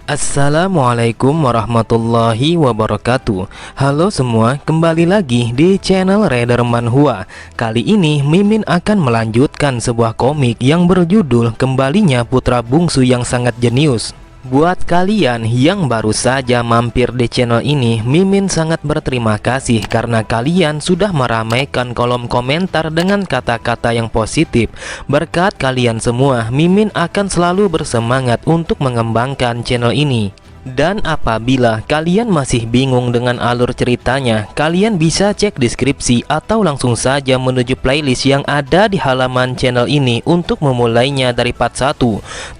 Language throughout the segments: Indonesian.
Assalamualaikum warahmatullahi wabarakatuh. Halo semua, kembali lagi di channel Raider Manhwa. Kali ini Mimin akan melanjutkan sebuah komik yang berjudul Kembalinya Putra Bungsu yang Sangat Jenius. Buat kalian yang baru saja mampir di channel ini, Mimin sangat berterima kasih karena kalian sudah meramaikan kolom komentar dengan kata-kata yang positif. Berkat kalian semua, Mimin akan selalu bersemangat untuk mengembangkan channel ini. Dan apabila kalian masih bingung dengan alur ceritanya, kalian bisa cek deskripsi atau langsung saja menuju playlist yang ada di halaman channel ini untuk memulainya dari part 1.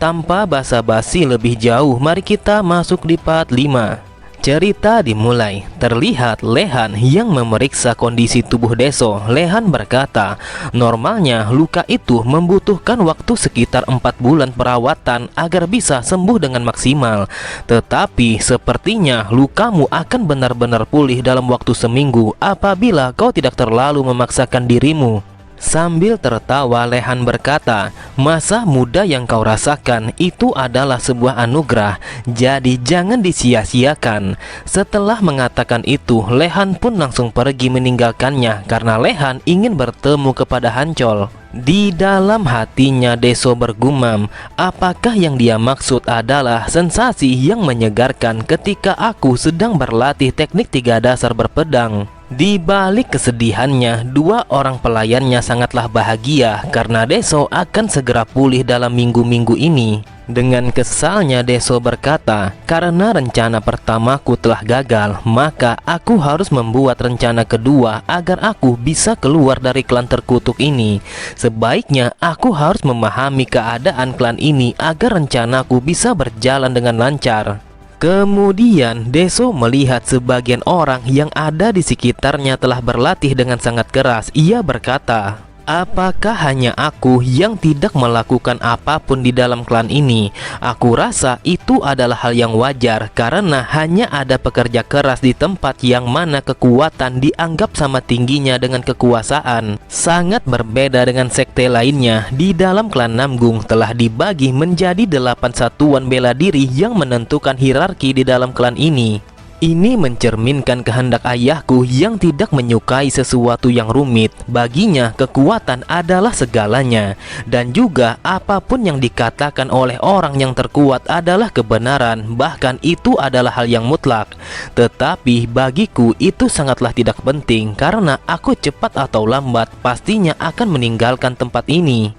Tanpa basa-basi lebih jauh, mari kita masuk di part 5. Cerita dimulai. Terlihat Lehan yang memeriksa kondisi tubuh Deso. Lehan berkata, normalnya luka itu membutuhkan waktu sekitar 4 bulan perawatan agar bisa sembuh dengan maksimal. Tetapi sepertinya lukamu akan benar-benar pulih dalam waktu seminggu apabila kau tidak terlalu memaksakan dirimu. Sambil tertawa, Lehan berkata, masa muda yang kau rasakan itu adalah sebuah anugerah, jadi jangan disia-siakan. Setelah mengatakan itu, Lehan pun langsung pergi meninggalkannya karena Lehan ingin bertemu kepada Hancol. Di dalam hatinya Deso bergumam, apakah yang dia maksud adalah sensasi yang menyegarkan ketika aku sedang berlatih teknik 3 dasar berpedang. Di balik kesedihannya, 2 orang pelayannya sangatlah bahagia karena Deso akan segera pulih dalam minggu-minggu ini. Dengan kesalnya Deso berkata, karena rencana pertamaku telah gagal, maka aku harus membuat rencana kedua agar aku bisa keluar dari klan terkutuk ini. Sebaiknya aku harus memahami keadaan klan ini agar rencanaku bisa berjalan dengan lancar. Kemudian Deso melihat sebagian orang yang ada di sekitarnya telah berlatih dengan sangat keras. Ia berkata, apakah hanya aku yang tidak melakukan apapun di dalam klan ini? Aku rasa itu adalah hal yang wajar karena hanya ada pekerja keras di tempat yang mana kekuatan dianggap sama tingginya dengan kekuasaan. Sangat berbeda dengan sekte lainnya. Di dalam klan Namgung telah dibagi menjadi 8 satuan bela diri yang menentukan hierarki di dalam klan ini. Ini mencerminkan kehendak ayahku yang tidak menyukai sesuatu yang rumit. Baginya kekuatan adalah segalanya. Dan juga apapun yang dikatakan oleh orang yang terkuat adalah kebenaran. Bahkan itu adalah hal yang mutlak. Tetapi bagiku itu sangatlah tidak penting karena aku cepat atau lambat pastinya akan meninggalkan tempat ini.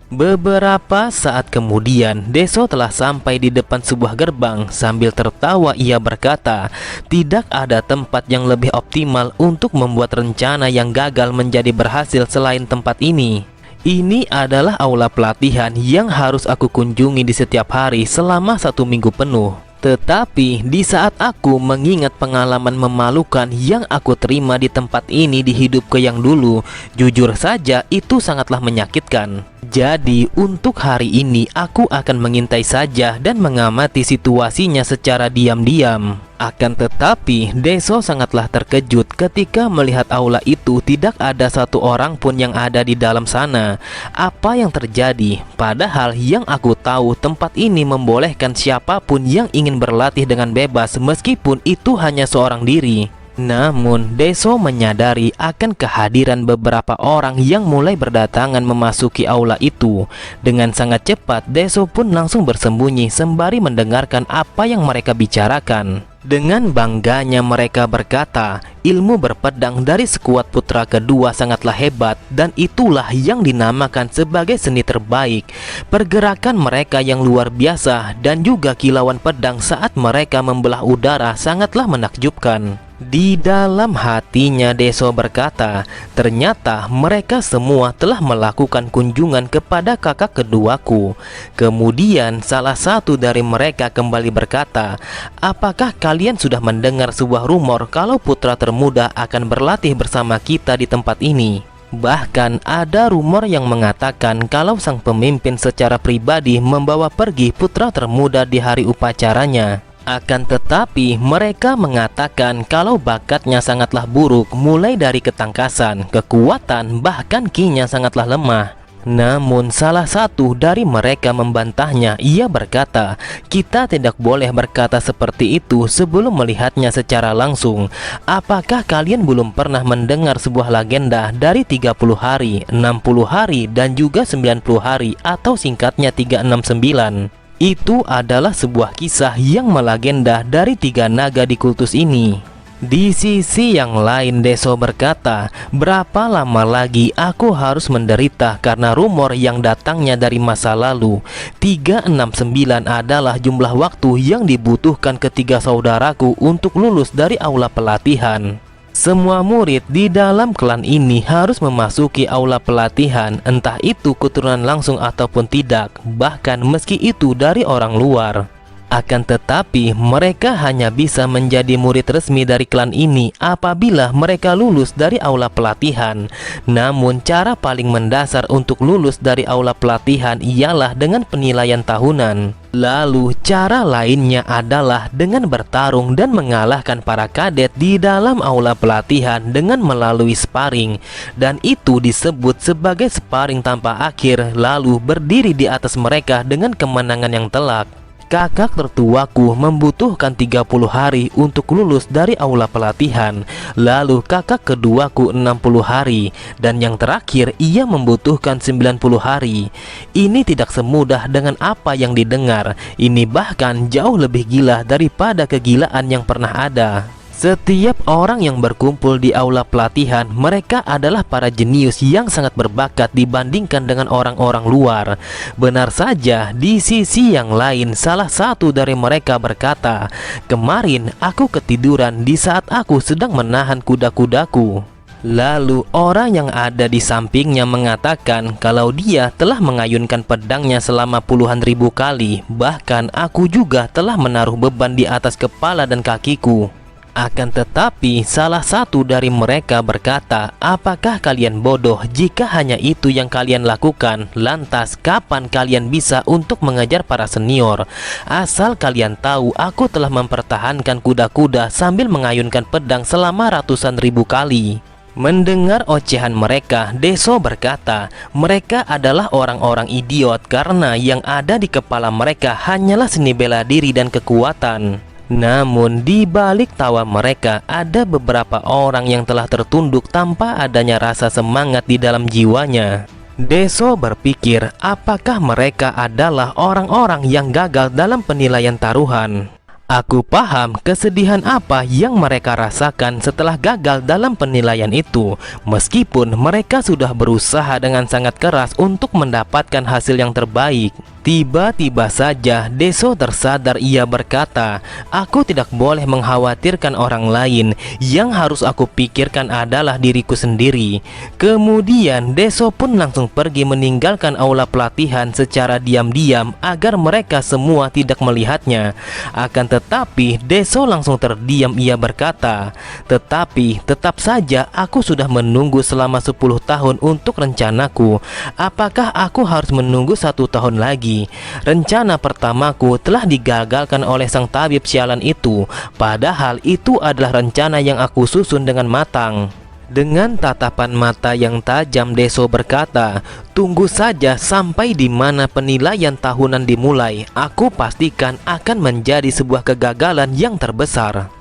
Beberapa saat kemudian, Deso telah sampai di depan sebuah gerbang. Sambil tertawa ia berkata, tidak ada tempat yang lebih optimal untuk membuat rencana yang gagal menjadi berhasil selain tempat ini. Ini adalah aula pelatihan yang harus aku kunjungi di setiap hari selama 1 minggu penuh. Tetapi di saat aku mengingat pengalaman memalukan yang aku terima di tempat ini di hidupku yang dulu, jujur saja itu sangatlah menyakitkan. Jadi untuk hari ini aku akan mengintai saja dan mengamati situasinya secara diam-diam. Akan tetapi Deso sangatlah terkejut ketika melihat aula itu tidak ada 1 orang pun yang ada di dalam sana. Apa yang terjadi? Padahal yang aku tahu tempat ini membolehkan siapapun yang ingin berlatih dengan bebas meskipun itu hanya seorang diri. Namun Deso menyadari akan kehadiran beberapa orang yang mulai berdatangan memasuki aula itu. Dengan sangat cepat Deso pun langsung bersembunyi sembari mendengarkan apa yang mereka bicarakan. Dengan bangganya mereka berkata, ilmu berpedang dari skuad putra kedua sangatlah hebat dan itulah yang dinamakan sebagai seni terbaik. Pergerakan mereka yang luar biasa dan juga kilauan pedang saat mereka membelah udara sangatlah menakjubkan. Di dalam hatinya Deso berkata, ternyata mereka semua telah melakukan kunjungan kepada kakak keduaku. Kemudian salah satu dari mereka kembali berkata, apakah kalian sudah mendengar sebuah rumor kalau putra termuda akan berlatih bersama kita di tempat ini? Bahkan ada rumor yang mengatakan kalau sang pemimpin secara pribadi membawa pergi putra termuda di hari upacaranya. Akan tetapi mereka mengatakan kalau bakatnya sangatlah buruk, mulai dari ketangkasan, kekuatan, bahkan kinya sangatlah lemah. Namun salah satu dari mereka membantahnya. Ia berkata, "Kita tidak boleh berkata seperti itu sebelum melihatnya secara langsung. Apakah kalian belum pernah mendengar sebuah legenda dari 30 hari, 60 hari, dan juga 90 hari atau singkatnya 369? Itu adalah sebuah kisah yang melegenda dari 3 naga di kultus ini." Di sisi yang lain, Deso berkata, "Berapa lama lagi aku harus menderita karena rumor yang datangnya dari masa lalu? 369 adalah jumlah waktu yang dibutuhkan ketiga saudaraku untuk lulus dari aula pelatihan. Semua murid di dalam klan ini harus memasuki aula pelatihan, entah itu keturunan langsung ataupun tidak, bahkan meski itu dari orang luar. Akan tetapi mereka hanya bisa menjadi murid resmi dari klan ini apabila mereka lulus dari aula pelatihan. Namun cara paling mendasar untuk lulus dari aula pelatihan ialah dengan penilaian tahunan. Lalu cara lainnya adalah dengan bertarung dan mengalahkan para kadet di dalam aula pelatihan dengan melalui sparring. Dan itu disebut sebagai sparring tanpa akhir, lalu berdiri di atas mereka dengan kemenangan yang telak. Kakak tertuaku membutuhkan 30 hari untuk lulus dari aula pelatihan. Lalu kakak keduaku 60 hari. Dan yang terakhir ia membutuhkan 90 hari. Ini tidak semudah dengan apa yang didengar. Ini bahkan jauh lebih gila daripada kegilaan yang pernah ada. Setiap orang yang berkumpul di aula pelatihan, mereka adalah para jenius yang sangat berbakat dibandingkan dengan orang-orang luar. Benar saja, di sisi yang lain salah satu dari mereka berkata, "Kemarin aku ketiduran di saat aku sedang menahan kuda-kudaku." Lalu orang yang ada di sampingnya mengatakan kalau dia telah mengayunkan pedangnya selama puluhan ribu kali. Bahkan aku juga telah menaruh beban di atas kepala dan kakiku. Akan tetapi salah satu dari mereka berkata, "Apakah kalian bodoh jika hanya itu yang kalian lakukan? Lantas kapan kalian bisa untuk mengejar para senior? Asal kalian tahu, aku telah mempertahankan kuda-kuda sambil mengayunkan pedang selama ratusan ribu kali." Mendengar ocehan mereka, Deso berkata, mereka adalah orang-orang idiot karena yang ada di kepala mereka hanyalah seni bela diri dan kekuatan. Namun di balik tawa mereka ada beberapa orang yang telah tertunduk tanpa adanya rasa semangat di dalam jiwanya. Deso berpikir apakah mereka adalah orang-orang yang gagal dalam penilaian taruhan. Aku paham kesedihan apa yang mereka rasakan setelah gagal dalam penilaian itu. Meskipun mereka sudah berusaha dengan sangat keras untuk mendapatkan hasil yang terbaik. Tiba-tiba saja Deso tersadar. Ia berkata, "Aku tidak boleh mengkhawatirkan orang lain. Yang harus aku pikirkan adalah diriku sendiri." Kemudian Deso pun langsung pergi meninggalkan aula pelatihan secara diam-diam agar mereka semua tidak melihatnya. Akan tetapi Deso langsung terdiam. Ia berkata, "Tetapi tetap saja aku sudah menunggu selama 10 tahun untuk rencanaku. Apakah aku harus menunggu 1 tahun lagi? Rencana pertamaku telah digagalkan oleh sang tabib sialan itu. Padahal itu adalah rencana yang aku susun dengan matang." Dengan tatapan mata yang tajam, Deso berkata, "Tunggu saja sampai di mana penilaian tahunan dimulai. Aku pastikan akan menjadi sebuah kegagalan yang terbesar."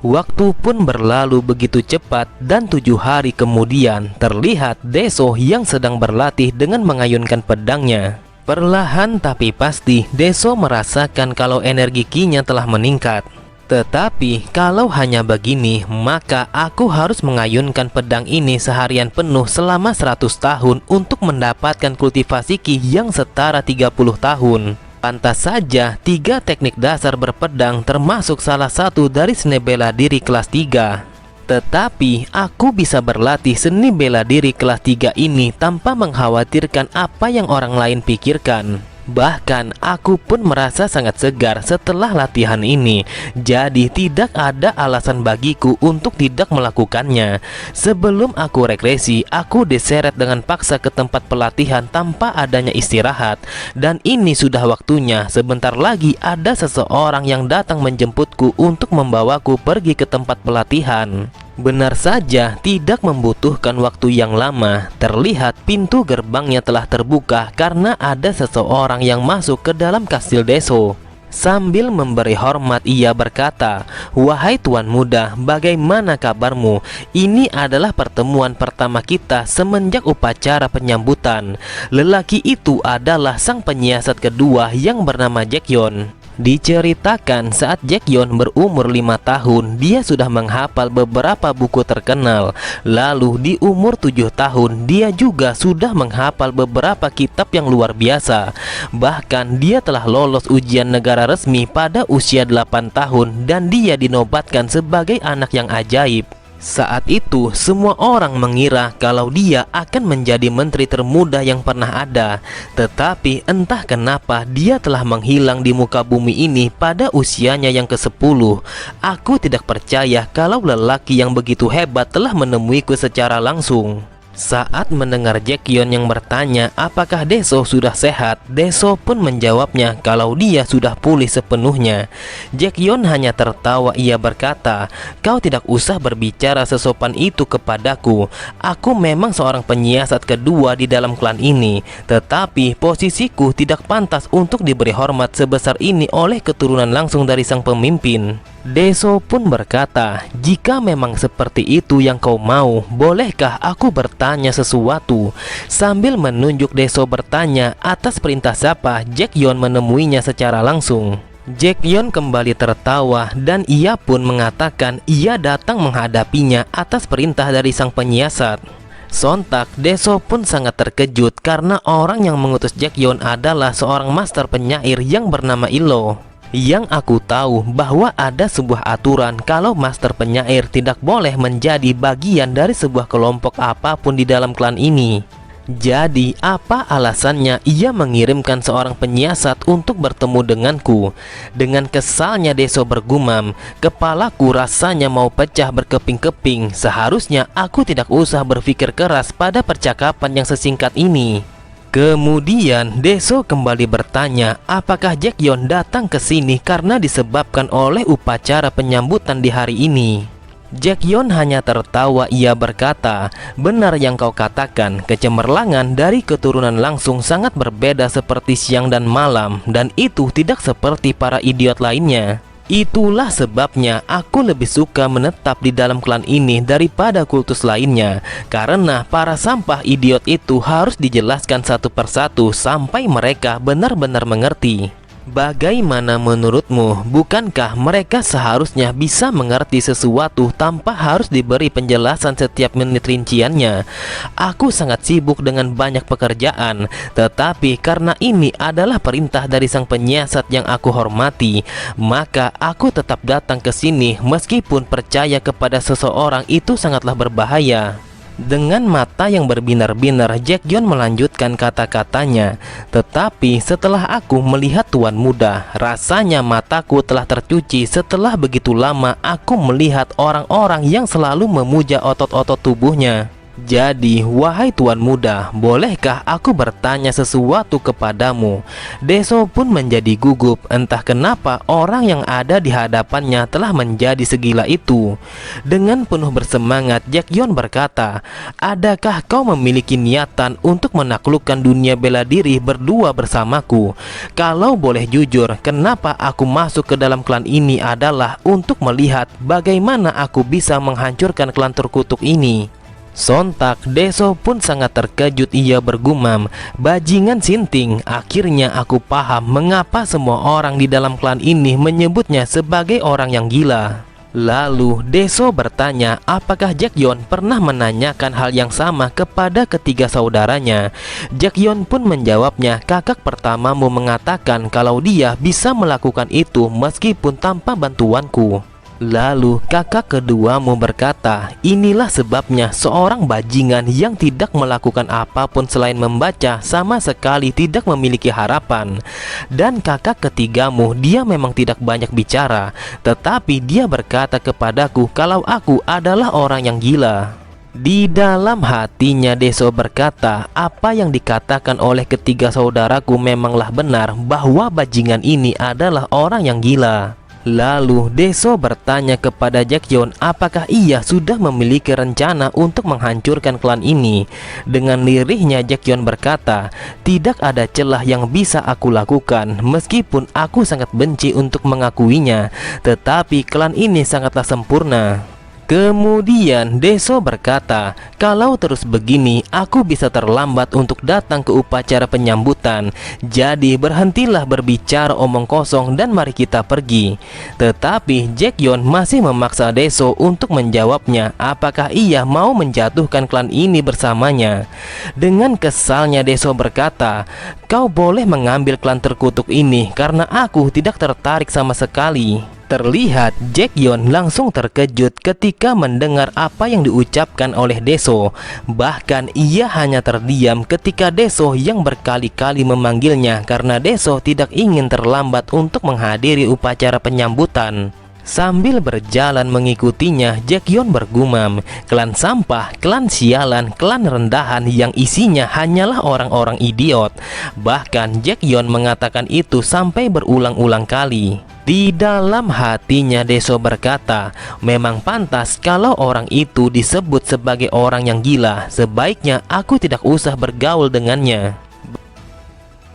Waktu pun berlalu begitu cepat dan 7 hari kemudian terlihat Deso yang sedang berlatih dengan mengayunkan pedangnya. Perlahan tapi pasti Deso merasakan kalau energi Ki-nya telah meningkat. Tetapi kalau hanya begini, maka aku harus mengayunkan pedang ini seharian penuh selama 100 tahun untuk mendapatkan kultivasi Ki yang setara 30 tahun. Pantas saja 3 teknik dasar berpedang termasuk salah satu dari seni bela diri kelas 3. Tetapi aku bisa berlatih seni bela diri kelas 3 ini tanpa mengkhawatirkan apa yang orang lain pikirkan. Bahkan aku pun merasa sangat segar setelah latihan ini. Jadi tidak ada alasan bagiku untuk tidak melakukannya. Sebelum aku regresi, aku diseret dengan paksa ke tempat pelatihan tanpa adanya istirahat. Dan ini sudah waktunya. Sebentar lagi ada seseorang yang datang menjemputku untuk membawaku pergi ke tempat pelatihan. Benar saja, tidak membutuhkan waktu yang lama. Terlihat pintu gerbangnya telah terbuka karena ada seseorang yang masuk ke dalam kastil Deso. Sambil memberi hormat, ia berkata, "Wahai tuan muda, bagaimana kabarmu? Ini adalah pertemuan pertama kita semenjak upacara penyambutan." Lelaki itu adalah sang penyiasat kedua yang bernama Jaekyeon. Diceritakan saat Jaekyeon berumur 5 tahun, dia sudah menghafal beberapa buku terkenal. Lalu di umur 7 tahun, dia juga sudah menghafal beberapa kitab yang luar biasa. Bahkan dia telah lolos ujian negara resmi pada usia 8 tahun dan dia dinobatkan sebagai anak yang ajaib. Saat itu, semua orang mengira kalau dia akan menjadi menteri termuda yang pernah ada. Tetapi entah kenapa dia telah menghilang di muka bumi ini pada usianya yang ke-10. Aku tidak percaya kalau lelaki yang begitu hebat telah menemuiku secara langsung. Saat mendengar Jaekyeon yang bertanya apakah Deso sudah sehat, Deso pun menjawabnya kalau dia sudah pulih sepenuhnya. Jaekyeon hanya tertawa. Ia berkata, "Kau tidak usah berbicara sesopan itu kepadaku. Aku memang seorang penyiasat kedua di dalam klan ini, tetapi posisiku tidak pantas untuk diberi hormat sebesar ini oleh keturunan langsung dari sang pemimpin." Deso pun berkata, "Jika memang seperti itu yang kau mau, bolehkah aku bertanya sesuatu?" Sambil menunjuk Deso bertanya atas perintah siapa Jaekyeon menemuinya secara langsung. Jaekyeon kembali tertawa dan ia pun mengatakan ia datang menghadapinya atas perintah dari sang penyiasat. Sontak Deso pun sangat terkejut karena orang yang mengutus Jaekyeon adalah seorang master penyair yang bernama Ilo. Yang aku tahu bahwa ada sebuah aturan kalau master penyair tidak boleh menjadi bagian dari sebuah kelompok apapun di dalam klan ini. Jadi apa alasannya ia mengirimkan seorang penyiasat untuk bertemu denganku? Dengan kesalnya Deso bergumam, "Kepalaku rasanya mau pecah berkeping-keping. Seharusnya aku tidak usah berpikir keras pada percakapan yang sesingkat ini." Kemudian Deso kembali bertanya apakah Jaekyeon datang ke sini karena disebabkan oleh upacara penyambutan di hari ini. Jaekyeon hanya tertawa. Ia berkata, "Benar yang kau katakan, kecemerlangan dari keturunan langsung sangat berbeda seperti siang dan malam, dan itu tidak seperti para idiot lainnya. Itulah sebabnya aku lebih suka menetap di dalam klan ini daripada kultus lainnya, karena para sampah idiot itu harus dijelaskan satu persatu sampai mereka benar-benar mengerti." Bagaimana menurutmu? Bukankah mereka seharusnya bisa mengerti sesuatu tanpa harus diberi penjelasan setiap menit rinciannya? Aku sangat sibuk dengan banyak pekerjaan, tetapi karena ini adalah perintah dari sang penyiasat yang aku hormati, maka aku tetap datang ke sini meskipun percaya kepada seseorang itu sangatlah berbahaya. Dengan mata yang berbinar-binar, Jaekyeon melanjutkan kata-katanya, "Tetapi setelah aku melihat tuan muda, rasanya mataku telah tercuci setelah begitu lama aku melihat orang-orang yang selalu memuja otot-otot tubuhnya. Jadi, wahai tuan muda, bolehkah aku bertanya sesuatu kepadamu?" Deso pun menjadi gugup. Entah kenapa orang yang ada di hadapannya telah menjadi segila itu. Dengan penuh bersemangat, Jaekyeon berkata, "Adakah kau memiliki niatan untuk menaklukkan dunia bela diri berdua bersamaku? Kalau boleh jujur, kenapa aku masuk ke dalam klan ini adalah untuk melihat bagaimana aku bisa menghancurkan klan terkutuk ini." Sontak Deso pun sangat terkejut. Ia bergumam, "Bajingan sinting, akhirnya aku paham mengapa semua orang di dalam klan ini menyebutnya sebagai orang yang gila." Lalu Deso bertanya apakah Jaekyeon pernah menanyakan hal yang sama kepada ketiga saudaranya. Jaekyeon pun menjawabnya, "Kakak pertamamu mengatakan kalau dia bisa melakukan itu meskipun tanpa bantuanku." Lalu kakak keduamu berkata, "Inilah sebabnya seorang bajingan yang tidak melakukan apapun selain membaca sama sekali tidak memiliki harapan." Dan kakak ketigamu, dia memang tidak banyak bicara, tetapi dia berkata kepadaku kalau aku adalah orang yang gila. Di dalam hatinya Deso berkata, apa yang dikatakan oleh ketiga saudaraku memanglah benar, bahwa bajingan ini adalah orang yang gila. Lalu Deso bertanya kepada Jaekyeon apakah ia sudah memiliki rencana untuk menghancurkan klan ini. Dengan lirihnya Jaekyeon berkata, tidak ada celah yang bisa aku lakukan meskipun aku sangat benci untuk mengakuinya, tetapi klan ini sangatlah sempurna. Kemudian Deso berkata, kalau terus begini aku bisa terlambat untuk datang ke upacara penyambutan. Jadi berhentilah berbicara omong kosong dan mari kita pergi. Tetapi Jaekyeon masih memaksa Deso untuk menjawabnya apakah ia mau menjatuhkan klan ini bersamanya. Dengan kesalnya Deso berkata, kau boleh mengambil klan terkutuk ini karena aku tidak tertarik sama sekali. Terlihat Jaekyeon langsung terkejut ketika mendengar apa yang diucapkan oleh Deso. Bahkan ia hanya terdiam ketika Deso yang berkali-kali memanggilnya karena Deso tidak ingin terlambat untuk menghadiri upacara penyambutan. Sambil berjalan mengikutinya, Jaekyeon bergumam, klan sampah, klan sialan, klan rendahan yang isinya hanyalah orang-orang idiot. Bahkan Jaekyeon mengatakan itu sampai berulang-ulang kali. Di dalam hatinya Deso berkata, memang pantas kalau orang itu disebut sebagai orang yang gila. Sebaiknya aku tidak usah bergaul dengannya.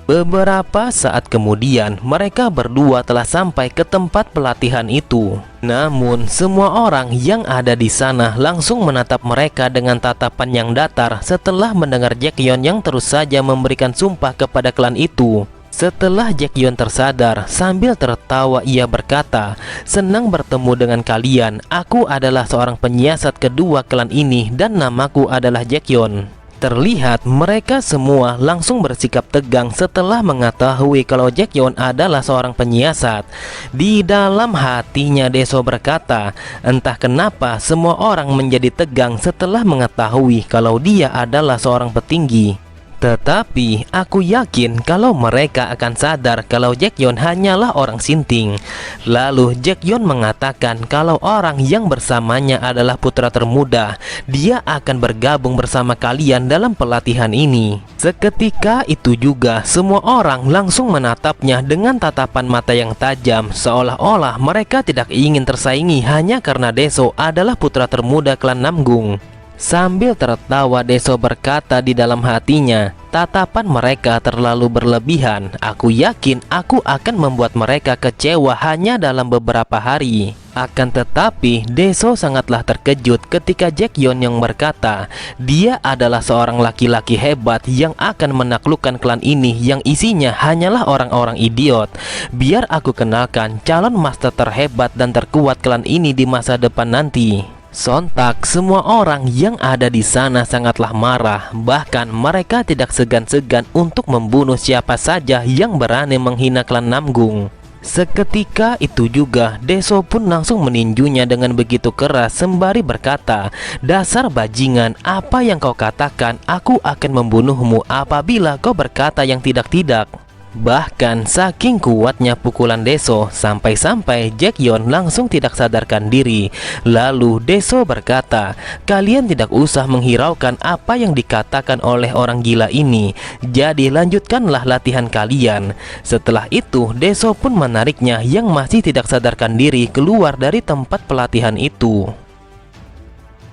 Beberapa saat kemudian, mereka berdua telah sampai ke tempat pelatihan itu. Namun, semua orang yang ada di sana langsung menatap mereka dengan tatapan yang datar setelah mendengar Jaekyeon yang terus saja memberikan sumpah kepada klan itu. Setelah Jaekyeon tersadar, sambil tertawa ia berkata, senang bertemu dengan kalian. Aku adalah seorang penyiasat kedua klan ini dan namaku adalah Jaekyeon. Terlihat mereka semua langsung bersikap tegang setelah mengetahui kalau Jaekyeon adalah seorang penyiasat. Di dalam hatinya Deso berkata, entah kenapa semua orang menjadi tegang setelah mengetahui kalau dia adalah seorang petinggi. Tetapi aku yakin kalau mereka akan sadar kalau Jaekyeon hanyalah orang sinting. Lalu Jaekyeon mengatakan kalau orang yang bersamanya adalah putra termuda. Dia akan bergabung bersama kalian dalam pelatihan ini. Seketika itu juga semua orang langsung menatapnya dengan tatapan mata yang tajam, seolah-olah mereka tidak ingin tersaingi hanya karena Deso adalah putra termuda klan Namgung. Sambil tertawa Deso berkata di dalam hatinya, tatapan mereka terlalu berlebihan. Aku yakin aku akan membuat mereka kecewa hanya dalam beberapa hari. Akan tetapi Deso sangatlah terkejut ketika Jaekyeon yang berkata, dia adalah seorang laki-laki hebat yang akan menaklukkan klan ini yang isinya hanyalah orang-orang idiot. Biar aku kenalkan calon master terhebat dan terkuat klan ini di masa depan nanti. Sontak semua orang yang ada di sana sangatlah marah. Bahkan mereka tidak segan-segan untuk membunuh siapa saja yang berani menghina klan Namgung. Seketika itu juga Deso pun langsung meninjunya dengan begitu keras sembari berkata, dasar bajingan, apa yang kau katakan? Aku akan membunuhmu apabila kau berkata yang tidak-tidak. Bahkan saking kuatnya pukulan Deso, sampai-sampai Jaekyeon langsung tidak sadarkan diri. Lalu Deso berkata, kalian tidak usah menghiraukan apa yang dikatakan oleh orang gila ini. Jadi lanjutkanlah latihan kalian. Setelah itu Deso pun menariknya yang masih tidak sadarkan diri keluar dari tempat pelatihan itu.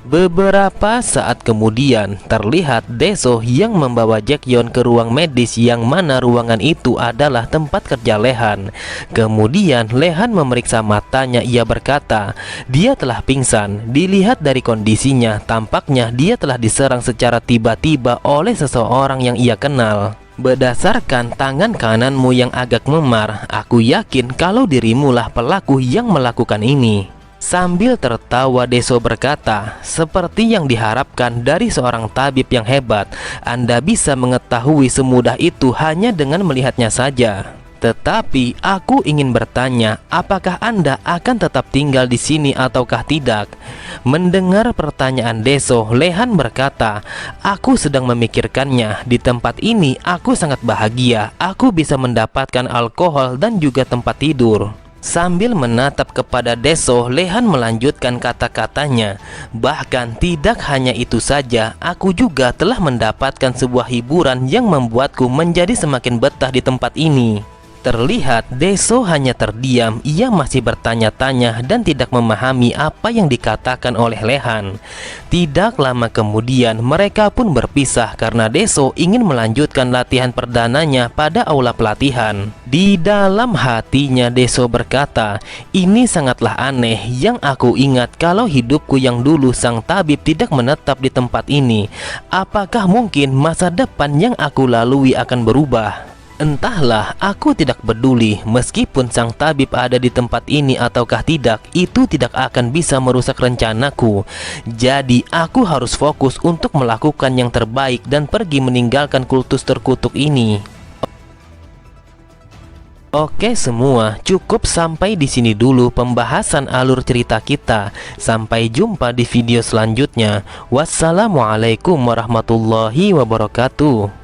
Beberapa saat kemudian terlihat Deso yang membawa Jaekyeon ke ruang medis, yang mana ruangan itu adalah tempat kerja Lehan. Kemudian Lehan memeriksa matanya. Ia berkata, dia telah pingsan. Dilihat dari kondisinya, tampaknya dia telah diserang secara tiba-tiba oleh seseorang yang ia kenal. Berdasarkan tangan kananmu yang agak memar, aku yakin kalau dirimulah pelaku yang melakukan ini. Sambil tertawa Deso berkata, seperti yang diharapkan dari seorang tabib yang hebat, Anda bisa mengetahui semudah itu hanya dengan melihatnya saja. Tetapi aku ingin bertanya, apakah Anda akan tetap tinggal di sini ataukah tidak? Mendengar pertanyaan Deso, Lehan berkata, aku sedang memikirkannya. Di tempat ini aku sangat bahagia. Aku bisa mendapatkan alkohol dan juga tempat tidur. Sambil menatap kepada Deso, Lehan melanjutkan kata-katanya. Bahkan tidak hanya itu saja, aku juga telah mendapatkan sebuah hiburan yang membuatku menjadi semakin betah di tempat ini. Terlihat Deso hanya terdiam, ia masih bertanya-tanya dan tidak memahami apa yang dikatakan oleh Lehan. Tidak lama kemudian mereka pun berpisah karena Deso ingin melanjutkan latihan perdananya pada aula pelatihan. Di dalam hatinya Deso berkata, "Ini sangatlah aneh, yang aku ingat kalau hidupku yang dulu sang tabib tidak menetap di tempat ini. Apakah mungkin masa depan yang aku lalui akan berubah?" Entahlah, aku tidak peduli meskipun sang tabib ada di tempat ini ataukah tidak, itu tidak akan bisa merusak rencanaku. Jadi aku harus fokus untuk melakukan yang terbaik dan pergi meninggalkan kultus terkutuk ini. Oke semua, cukup sampai di sini dulu pembahasan alur cerita kita. Sampai jumpa di video selanjutnya. Wassalamualaikum warahmatullahi wabarakatuh.